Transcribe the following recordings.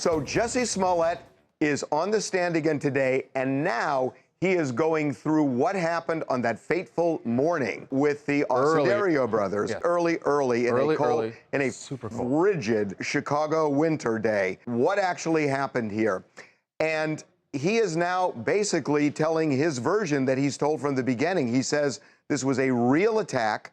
So Jussie Smollett is on the stand again today, and now he is going through what happened on that fateful morning with the Osundario brothers. Yeah. Early in a Super cold. frigid Chicago winter day. What actually happened here? And he is now basically telling his version that he's told from the beginning. He says this was a real attack,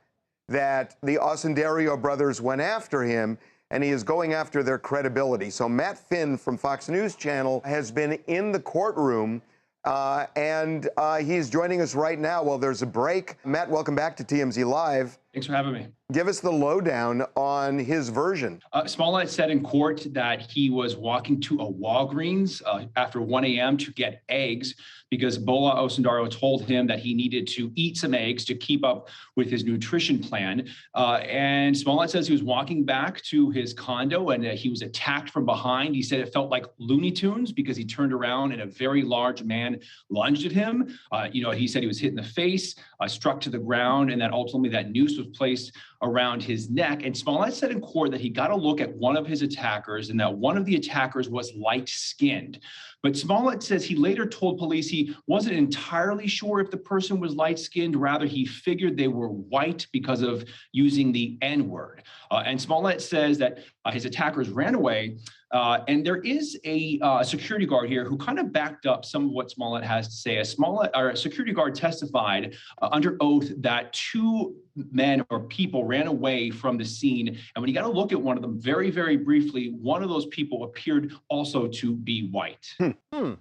that the Osundario brothers went after him, and he is going after their credibility. So Matt Finn from Fox News Channel has been in the courtroom, and he's joining us right now while there's a break. Matt, welcome back to TMZ Live. Thanks for having me. Give us the lowdown on his version. Smollett said in court that he was walking to a Walgreens after 1 a.m. to get eggs because Bola Osundario told him that he needed to eat some eggs to keep up with his nutrition plan. And Smollett says he was walking back to his condo and he was attacked from behind. He said it felt like Looney Tunes because he turned around and a very large man lunged at him. He said he was hit in the face, struck to the ground, and that ultimately that noose was placed around his neck. And Smollett said in court that he got a look at one of his attackers and that one of the attackers was light-skinned. But Smollett says he later told police he wasn't entirely sure if the person was light-skinned. Rather, he figured they were white because of using the N-word. And Smollett says that his attackers ran away. And there is a security guard here who kind of backed up some of what Smollett has to say. A security guard testified under oath that two men or people ran away from the scene. And when you got to look at one of them very, very briefly, one of those people appeared also to be white.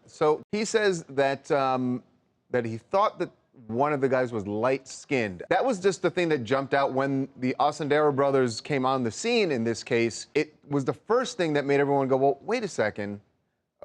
So he says that that he thought that one of the guys was light-skinned. That was just the thing that jumped out when the Osundario brothers came on the scene in this case. It was the first thing that made everyone go, well, wait a second.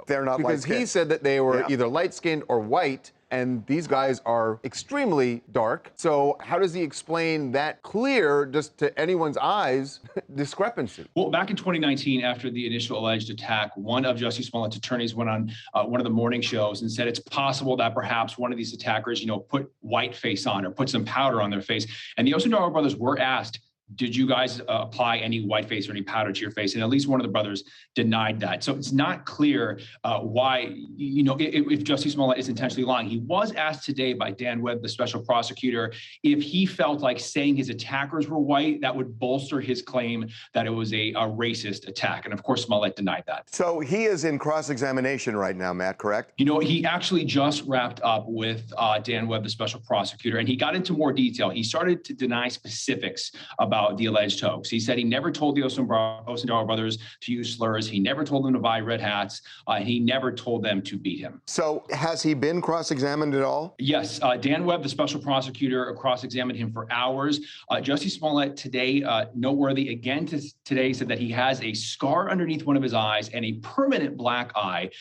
They're not because light-skinned. He said that they were Yeah. either light-skinned or white, and these guys are extremely dark. So how does he explain that clear, just to anyone's eyes, discrepancy? Well, back in 2019, after the initial alleged attack, one of Jussie Smollett's attorneys went on one of the morning shows and said it's possible that perhaps one of these attackers, put white face on or put some powder on their face. And the Osundario brothers were asked, did you guys apply any white face or any powder to your face? And at least one of the brothers denied that. So it's not clear why, if Jussie Smollett is intentionally lying. He was asked today by Dan Webb, the special prosecutor, if he felt like saying his attackers were white, that would bolster his claim that it was a racist attack. And of course, Smollett denied that. So he is in cross-examination right now, Matt, correct? He actually just wrapped up with Dan Webb, the special prosecutor, and he got into more detail. He started to deny specifics about the alleged hoax. He said he never told the Osundario brothers to use slurs. He never told them to buy red hats. And he never told them to beat him. So has he been cross-examined at all? Yes. Dan Webb, the special prosecutor, cross-examined him for hours. Jussie Smollett today, noteworthy again today, said that he has a scar underneath one of his eyes and a permanent black eye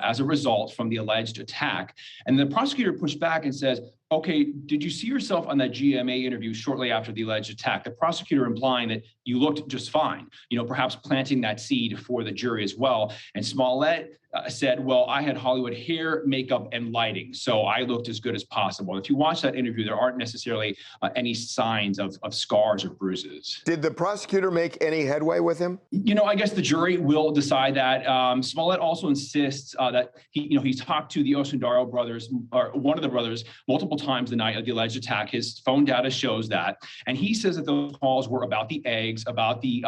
as a result from the alleged attack. And the prosecutor pushed back and says, okay, did you see yourself on that GMA interview shortly after the alleged attack? The prosecutor implying that you looked just fine, perhaps planting that seed for the jury as well. And Smollett said, well, I had Hollywood hair, makeup, and lighting, so I looked as good as possible. If you watch that interview, there aren't necessarily any signs of scars or bruises. Did the prosecutor make any headway with him? I guess the jury will decide that. Smollett also insists that he talked to the Osundario brothers, or one of the brothers, multiple times the night of the alleged attack. His phone data shows that. And he says that those calls were about the eggs, about the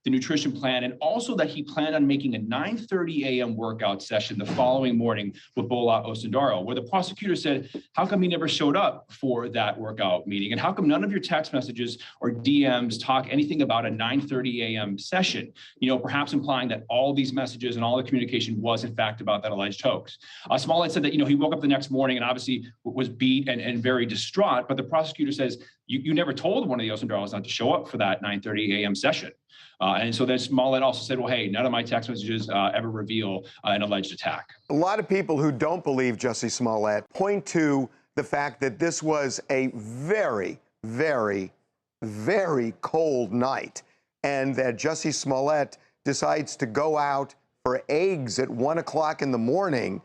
nutrition plan, and also that he planned on making a 9:30 a.m. workout session the following morning with Bola Osundario, where the prosecutor said, how come he never showed up for that workout meeting? And how come none of your text messages or DMs talk anything about a 9:30 a.m. session? Perhaps implying that all these messages and all the communication was in fact about that alleged hoax. Smollett said that, he woke up the next morning and obviously was beat and very distraught, but the prosecutor says, you never told one of the Osundarios not to show up for that 9:30 a.m. session. And so then Smollett also said, well, hey, none of my text messages ever reveal an alleged attack. A lot of people who don't believe Jussie Smollett point to the fact that this was a very, very, very cold night, and that Jussie Smollett decides to go out for eggs at 1 o'clock in the morning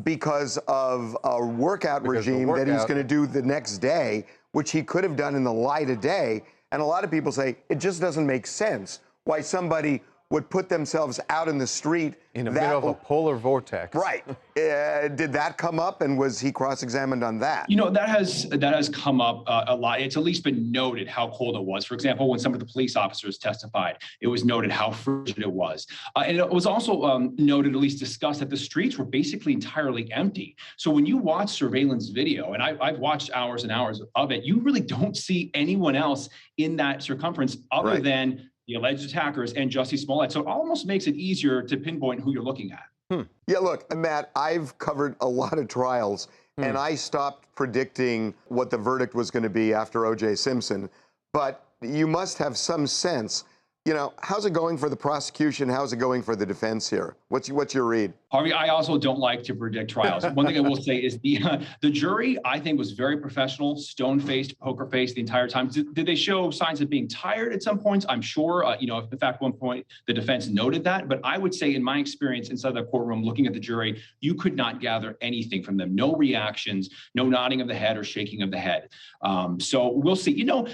because of a workout regime that he's going to do the next day, which he could have done in the light of day. And a lot of people say it just doesn't make sense why somebody would put themselves out in the streat. In the middle of a polar vortex. Right. Did that come up, and was he cross-examined on that? You know, that has come up a lot. It's at least been noted how cold it was. For example, when some of the police officers testified, it was noted how frigid it was. And it was also noted, at least discussed, that the streets were basically entirely empty. So when you watch surveillance video, and I've watched hours and hours of it, you really don't see anyone else in that circumference other than the alleged attackers and Jussie Smollett. So it almost makes it easier to pinpoint who you're looking at. Yeah, look, Matt, I've covered a lot of trials, and I stopped predicting what the verdict was going to be after O.J. Simpson. But you must have some sense, you know, how's it going for the prosecution? How's it going for the defense here? What's your read? Harvey, I also don't like to predict trials. One thing I will say is the jury, I think, was very professional, stone-faced, poker-faced the entire time. Did they show signs of being tired at some points? I'm sure, you know, in fact, one point the defense noted that. But I would say, in my experience inside the courtroom, looking at the jury, you could not gather anything from them. No reactions, no nodding of the head or shaking of the head. So we'll see. You know,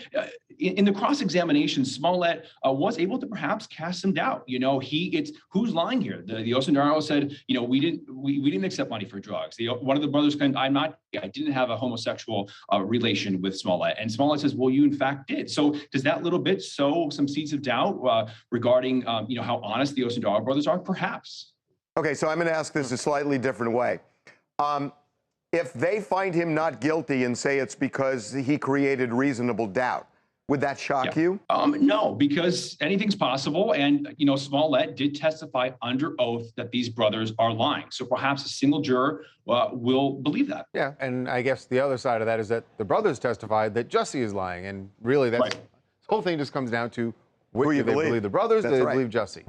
in the cross-examination, Smollett was able to perhaps cast some doubt. You know, it's who's lying here? The Osundairo said, you know, we didn't accept money for drugs. One of the brothers claimed, I didn't have a homosexual relation with Smollett. And Smollett says, well, you in fact did. So does that little bit sow some seeds of doubt regarding, you know, how honest the Osundairo brothers are? Perhaps. Okay, so I'm going to ask this a slightly different way. If they find him not guilty and say it's because he created reasonable doubt, would that shock you? No, because anything's possible. And, you know, Smollett did testify under oath that these brothers are lying. So perhaps a single juror will believe that. Yeah, and I guess the other side of that is that the brothers testified that Jussie is lying. And really, this whole thing just comes down to, do they believe the brothers, do they believe Jussie?